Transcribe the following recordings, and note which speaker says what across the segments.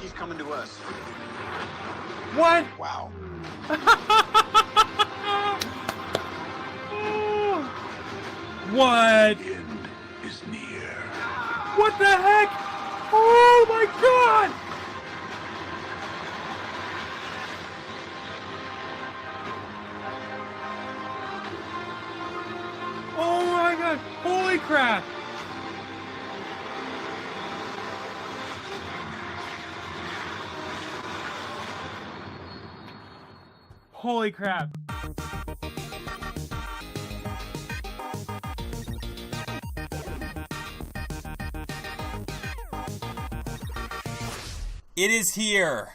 Speaker 1: he's coming to us.
Speaker 2: What?
Speaker 1: Wow.
Speaker 2: What?
Speaker 3: The end is near.
Speaker 2: What the heck? Oh my god! Oh my god! Holy crap! Holy crap. It is here.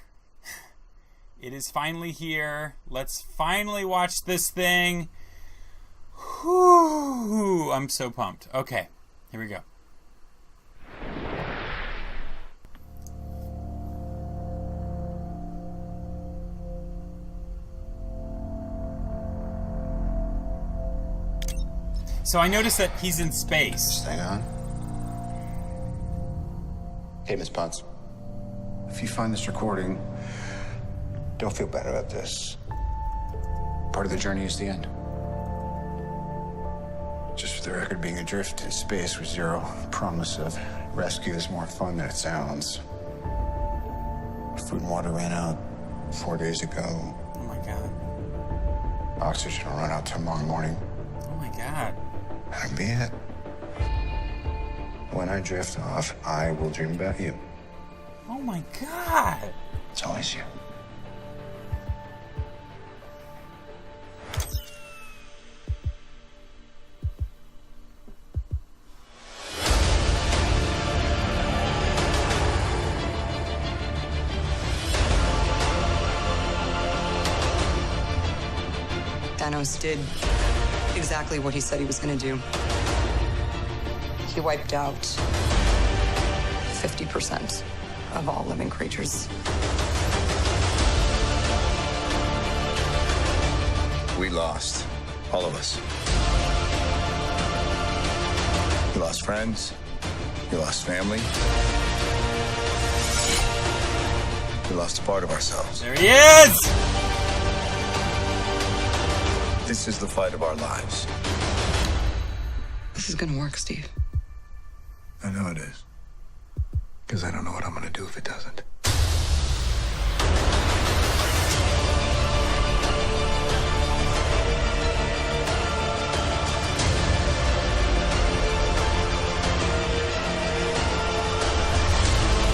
Speaker 2: It is finally here. Let's finally watch this thing. Whew, I'm so pumped. Okay, here we go. So I noticed that he's in space.
Speaker 1: Stay on. Hey, Miss Potts. If you find this recording, don't feel bad about this. Part of the journey is the end. Just for the record, being adrift in space with zero promise of rescue is more fun than it sounds. Food and water ran out 4 days ago.
Speaker 2: Oh my god.
Speaker 1: Oxygen will run out tomorrow morning.
Speaker 2: Oh my god.
Speaker 1: That'll be it. When I drift off, I will dream about you.
Speaker 2: Oh my god.
Speaker 1: It's always you.
Speaker 4: Thanos did exactly what he said he was going to do. He wiped out 50% of all living creatures.
Speaker 5: We lost. All of us. We lost friends. We lost family. We lost a part of ourselves.
Speaker 2: There he is!
Speaker 5: This is the fight of our lives.
Speaker 4: This is going to work, Steve.
Speaker 5: I know it is. Because I don't know what I'm going to do if it doesn't.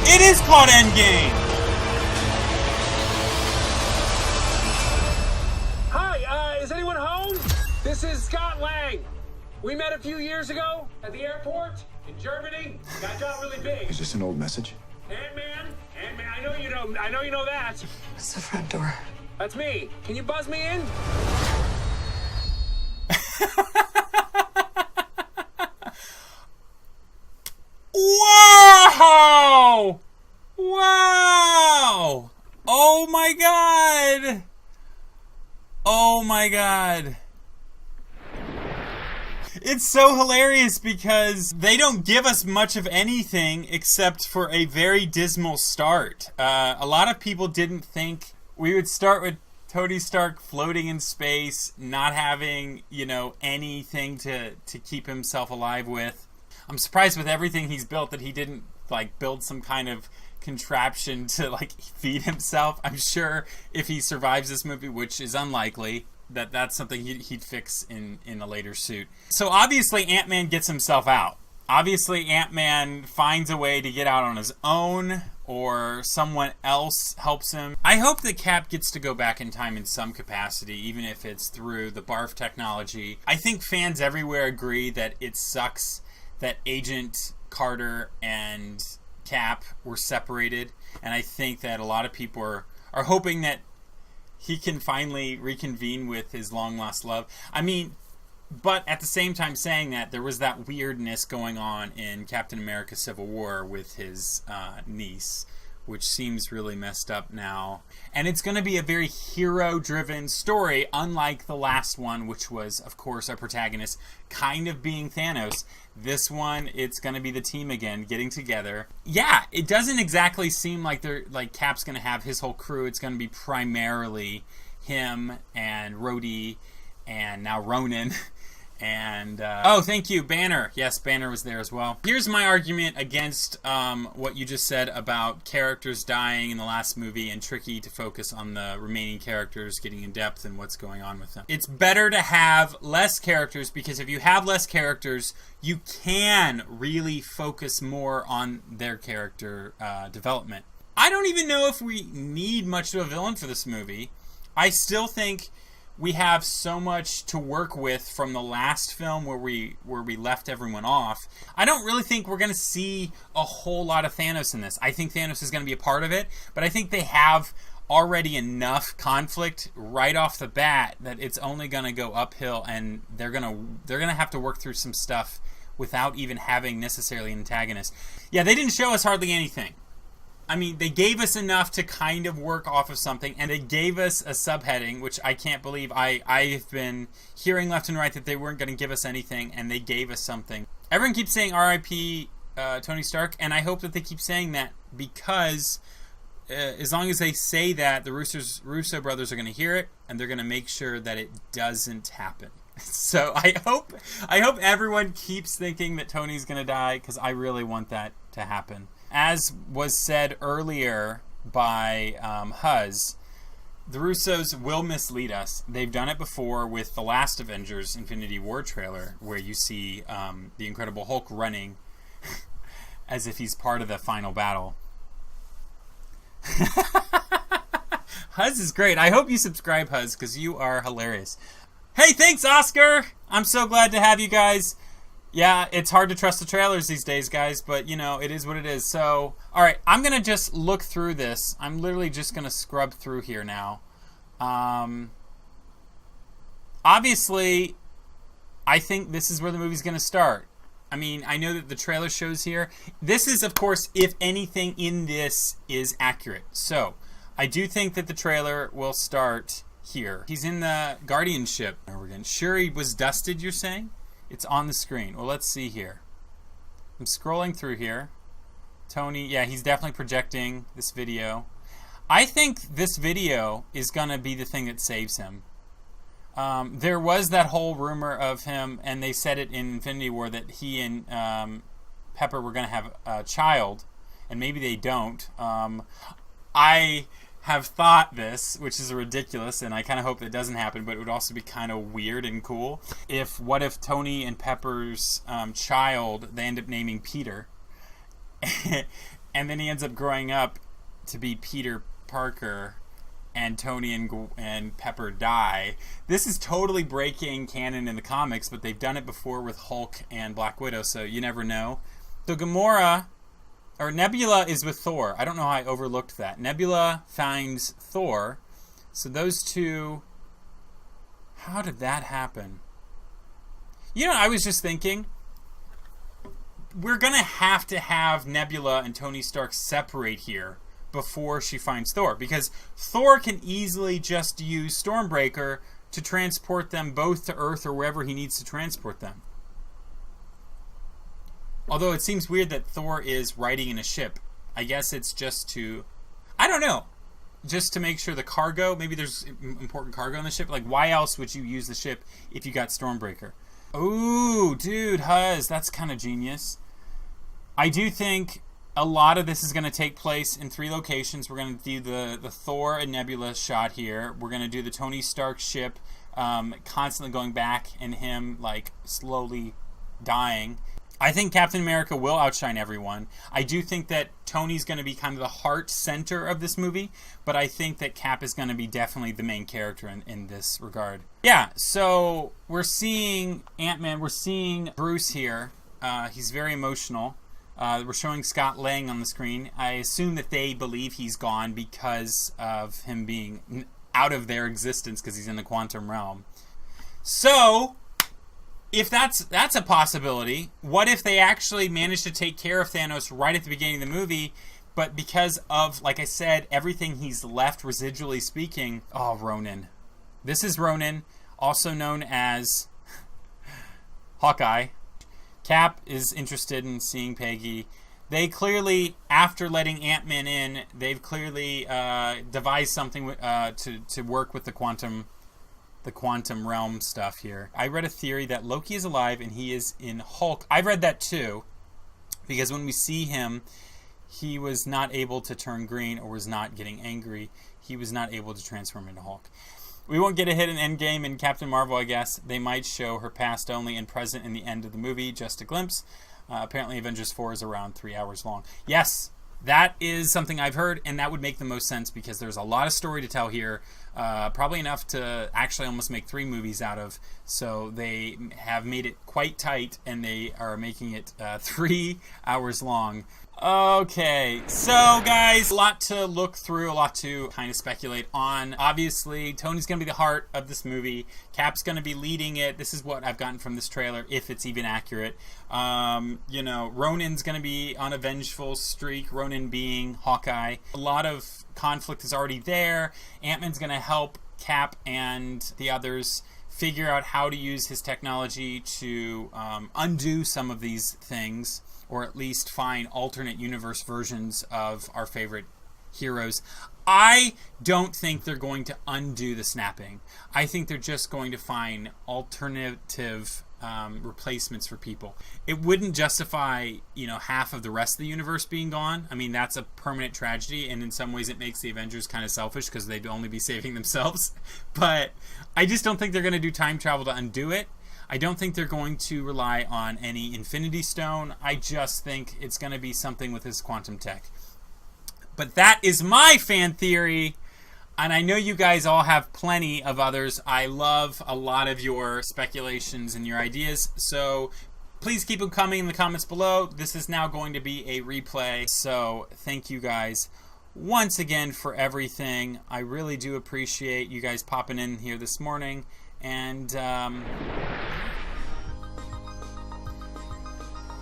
Speaker 2: It is called Endgame!
Speaker 6: Hi, is anyone home? This is Scott Lang. We met a few years ago at the airport in Germany. Got really big.
Speaker 1: Is this an old message?
Speaker 6: Ant-Man, I know you know that.
Speaker 4: It's the front door.
Speaker 6: That's me. Can you buzz me in?
Speaker 2: Wow! Wow! Oh my god! Oh my god. It's so hilarious because they don't give us much of anything except for a very dismal start. A lot of people didn't think we would start with Tony Stark floating in space, not having, anything to keep himself alive with. I'm surprised with everything he's built that he didn't, build some kind of contraption to, feed himself. I'm sure if he survives this movie, which is unlikely, that's something he'd fix in a later suit. So obviously Ant-Man gets himself out. Obviously Ant-Man finds a way to get out on his own, or someone else helps him. I hope that Cap gets to go back in time in some capacity, even if it's through the barf technology. I think fans everywhere agree that it sucks that Agent Carter and Cap were separated, and I think that a lot of people are hoping that he can finally reconvene with his long-lost love. But at the same time saying that, there was that weirdness going on in Captain America Civil War with his niece, which seems really messed up now. And it's going to be a very hero-driven story, unlike the last one, which was, of course, our protagonist kind of being Thanos. This one, it's going to be the team again, getting together. Yeah, it doesn't exactly seem like Cap's going to have his whole crew. It's going to be primarily him and Rhodey and now Ronan. And, oh, thank you, Banner. Yes, Banner was there as well. Here's my argument against what you just said about characters dying in the last movie and tricky to focus on the remaining characters getting in depth and what's going on with them. It's better to have less characters, because if you have less characters, you can really focus more on their character development. I don't even know if we need much of a villain for this movie. I still think we have so much to work with from the last film where we left everyone off. I don't really think we're going to see a whole lot of Thanos in this. I think Thanos is going to be a part of it, but I think they have already enough conflict right off the bat that it's only going to go uphill, and they're going to have to work through some stuff without even having necessarily an antagonist. Yeah, they didn't show us hardly anything. I mean, they gave us enough to kind of work off of something, and they gave us a subheading, which I can't believe. I've been hearing left and right that they weren't going to give us anything, and they gave us something. Everyone keeps saying R.I.P. Tony Stark, and I hope that they keep saying that, because as long as they say that, the Russo brothers are going to hear it, and they're going to make sure that it doesn't happen. So I hope everyone keeps thinking that Tony's going to die, because I really want that to happen. As was said earlier by Huz, the Russos will mislead us. They've done it before with the last Avengers Infinity War trailer, where you see the Incredible Hulk running as if he's part of the final battle. Huz is great. I hope you subscribe, Huz, because you are hilarious. Hey, thanks, Oscar! I'm so glad to have you guys. Yeah, it's hard to trust the trailers these days, guys, but, you know, it is what it is. So, alright, I'm going to just look through this. I'm literally just going to scrub through here now. Obviously, I think this is where the movie's going to start. I mean, I know that the trailer shows here. This is, of course, if anything in this is accurate. So, I do think that the trailer will start here. He's in the Guardian ship. Sure, he was dusted, you're saying? It's on the screen. Well, let's see here. I'm scrolling through here. Tony, yeah, he's definitely projecting this video. I think this video is going to be the thing that saves him. There was that whole rumor of him, and they said it in Infinity War, that he and Pepper were going to have a child, and maybe they don't. I have thought this, which is ridiculous, and I kind of hope that doesn't happen, but it would also be kind of weird and cool. What if Tony and Pepper's child, they end up naming Peter, and then he ends up growing up to be Peter Parker, and Tony and Pepper die. This is totally breaking canon in the comics, but they've done it before with Hulk and Black Widow, so you never know. So Nebula is with Thor. I don't know how I overlooked that. Nebula finds Thor. So those two... How did that happen? You know, I was just thinking, we're going to have Nebula and Tony Stark separate here before she finds Thor. Because Thor can easily just use Stormbreaker to transport them both to Earth or wherever he needs to transport them. Although it seems weird that Thor is riding in a ship. I guess it's just to... I don't know. Just to make sure the cargo... Maybe there's important cargo on the ship. Like, why else would you use the ship if you got Stormbreaker? Ooh, dude, Huz. That's kind of genius. I do think a lot of this is going to take place in 3 locations. We're going to do the Thor and Nebula shot here. We're going to do the Tony Stark ship constantly going back and him, like, slowly dying. I think Captain America will outshine everyone. I do think that Tony's going to be kind of the heart center of this movie, but I think that Cap is going to be definitely the main character in this regard. Yeah, so we're seeing Ant-Man, we're seeing Bruce here. He's very emotional. We're showing Scott Lang on the screen. I assume that they believe he's gone because of him being out of their existence because he's in the quantum realm. So... if that's a possibility, what if they actually manage to take care of Thanos right at the beginning of the movie, But because of, like I said, everything he's left residually speaking, oh, Ronan. This is Ronan, also known as Hawkeye. Cap is interested in seeing Peggy. They clearly, after letting Ant-Man in, they've clearly devised something to work with the quantum realm stuff here. I read a theory that Loki is alive and he is in Hulk. I read that too, because when we see him, he was not able to turn green or was not getting angry. He was not able to transform into Hulk. We won't get a hit in Endgame and Captain Marvel, I guess. They might show her past only and present in the end of the movie, just a glimpse. Apparently Avengers 4 is around 3 hours long. Yes, that is something I've heard, and that would make the most sense because there's a lot of story to tell here. Probably enough to actually almost make 3 movies out of. So they have made it quite tight, and they are making it 3 hours long. Okay, so guys, a lot to look through, a lot to kind of speculate on. Obviously, Tony's going to be the heart of this movie. Cap's going to be leading it. This is what I've gotten from this trailer, if it's even accurate. You know, Ronan's going to be on a vengeful streak, Ronan being Hawkeye. A lot of conflict is already there. Ant-Man's going to help Cap and the others figure out how to use his technology to undo some of these things, or at least find alternate universe versions of our favorite heroes. I don't think they're going to undo the snapping. I think they're just going to find alternative replacements for people. It wouldn't justify, you know, half of the rest of the universe being gone. I mean, that's a permanent tragedy, and in some ways it makes the Avengers kind of selfish because they'd only be saving themselves. But I just don't think they're going to do time travel to undo it. I don't think they're going to rely on any Infinity Stone. I just think it's going to be something with his quantum tech. But that is my fan theory, and I know you guys all have plenty of others. I love a lot of your speculations and your ideas, so please keep them coming in the comments below. This is now going to be a replay, so thank you guys once again for everything. I really do appreciate you guys popping in here this morning, and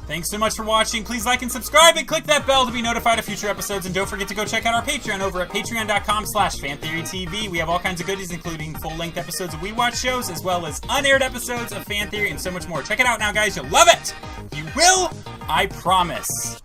Speaker 2: thanks so much for watching. Please like and subscribe and click that bell to be notified of future episodes. And don't forget to go check out our Patreon over at patreon.com/fantheorytv. We have all kinds of goodies, including full-length episodes of We Watch shows, as well as unaired episodes of Fan Theory and so much more. Check it out now, guys. You'll love it. You will. I promise.